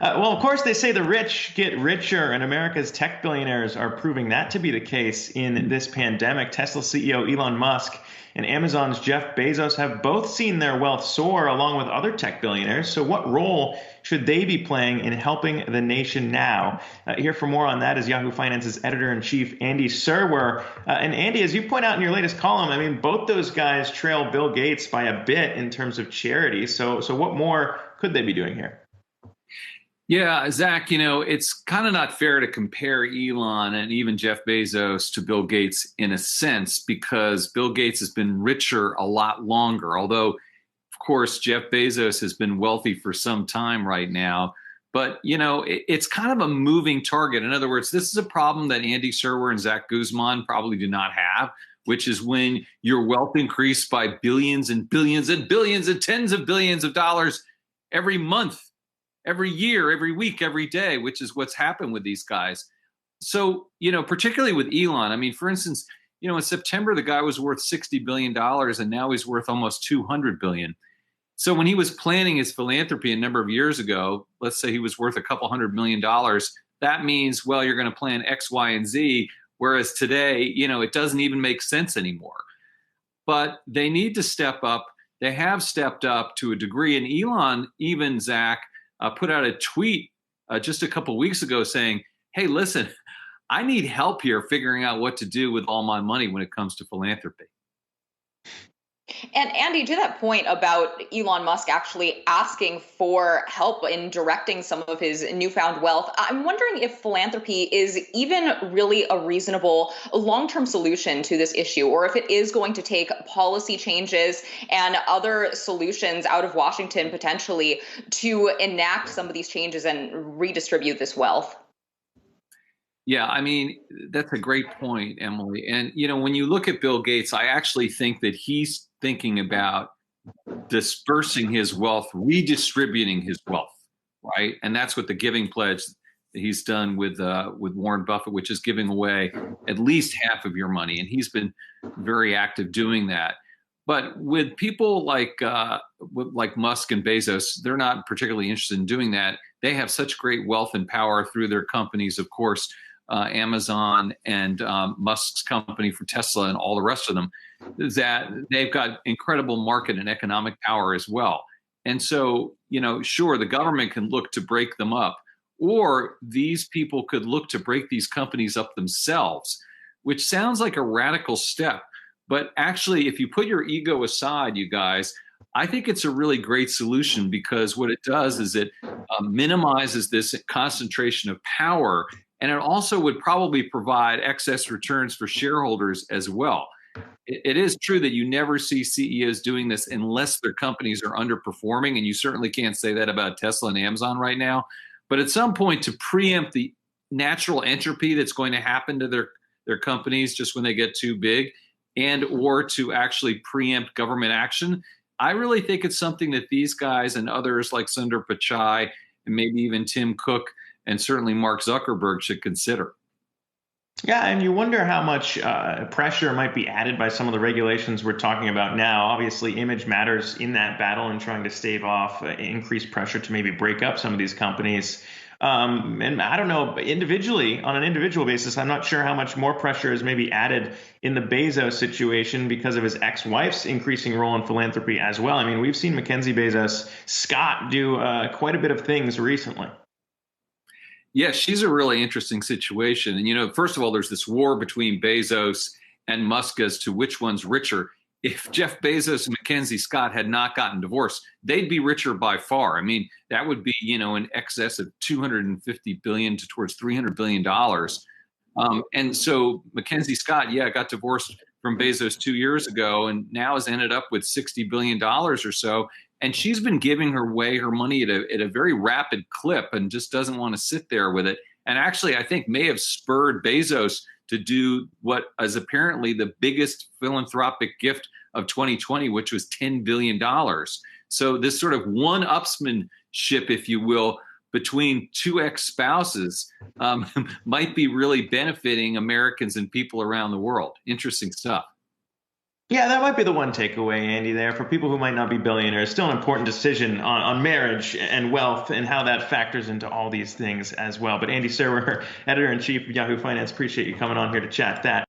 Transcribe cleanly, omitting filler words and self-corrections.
Well, of course, they say the rich get richer, and America's tech billionaires are proving that to be the case in this pandemic. Tesla CEO Elon Musk and Amazon's Jeff Bezos have both seen their wealth soar along with other tech billionaires. So, what role should they be playing in helping the nation now? Here for more on that is Yahoo Finance's editor-in-chief, Andy Serwer. And Andy, as you point out in your latest column, I mean, both those guys trail Bill Gates by a bit in terms of charity. So what more could they be doing here? Yeah, Zach, it's kind of not fair to compare Elon and even Jeff Bezos to Bill Gates in a sense, because Bill Gates has been richer a lot longer. Although, of course, Jeff Bezos has been wealthy for some time right now. But, it's kind of a moving target. In other words, this is a problem that Andy Serwer and Zach Guzman probably do not have, which is when your wealth increased by billions and billions and billions and tens of billions of dollars every month, every year, every week, every day, which is what's happened with these guys. So, particularly with Elon, I mean, for instance, in September, the guy was worth $60 billion and now he's worth almost $200 billion. So when he was planning his philanthropy a number of years ago, let's say he was worth a couple $100 million, that means, well, you're going to plan X, Y, and Z. Whereas today, it doesn't even make sense anymore. But they need to step up. They have stepped up to a degree. And Elon, even Zach, put out a tweet just a couple weeks ago saying, hey, listen, I need help here figuring out what to do with all my money when it comes to philanthropy. And Andy, to that point about Elon Musk actually asking for help in directing some of his newfound wealth, I'm wondering if philanthropy is even really a reasonable long-term solution to this issue, or if it is going to take policy changes and other solutions out of Washington potentially to enact some of these changes and redistribute this wealth. Yeah, I mean, that's a great point, Emily. And, when you look at Bill Gates, I actually think that he's thinking about dispersing his wealth, redistributing his wealth, right? And that's what the giving pledge that he's done with Warren Buffett, which is giving away at least half of your money. And he's been very active doing that. But with people like Musk and Bezos, they're not particularly interested in doing that. They have such great wealth and power through their companies, of course, Amazon and Musk's company for Tesla and all the rest of them, that they've got incredible market and economic power as well. And so, sure, the government can look to break them up, or these people could look to break these companies up themselves, which sounds like a radical step. But actually, if you put your ego aside, you guys, I think it's a really great solution, because what it does is it minimizes this concentration of power, and it also would probably provide excess returns for shareholders as well. It is true that you never see CEOs doing this unless their companies are underperforming, and you certainly can't say that about Tesla and Amazon right now. But at some point, to preempt the natural entropy that's going to happen to their companies just when they get too big, and or to actually preempt government action, I really think it's something that these guys and others like Sundar Pichai and maybe even Tim Cook and certainly Mark Zuckerberg should consider. Yeah, and you wonder how much pressure might be added by some of the regulations we're talking about now. Obviously, image matters in that battle and trying to stave off increased pressure to maybe break up some of these companies. And I don't know, individually, on an individual basis, I'm not sure how much more pressure is maybe added in the Bezos situation because of his ex-wife's increasing role in philanthropy as well. I mean, we've seen Mackenzie Bezos Scott do quite a bit of things recently. Yeah, she's a really interesting situation. And, first of all, there's this war between Bezos and Musk as to which one's richer. If Jeff Bezos and Mackenzie Scott had not gotten divorced, they'd be richer by far. I mean, that would be, in excess of $250 billion to towards $300 billion. And so Mackenzie Scott, got divorced from Bezos 2 years ago and now has ended up with $60 billion or so. And she's been giving her money at a very rapid clip and just doesn't want to sit there with it. And actually, I think may have spurred Bezos to do what is apparently the biggest philanthropic gift of 2020, which was $10 billion. So this sort of one-upsmanship, if you will, between two ex-spouses might be really benefiting Americans and people around the world. Interesting stuff. Yeah, that might be the one takeaway, Andy, there. For people who might not be billionaires, still an important decision on marriage and wealth and how that factors into all these things as well. But Andy Serwer, editor-in-chief of Yahoo Finance, appreciate you coming on here to chat that.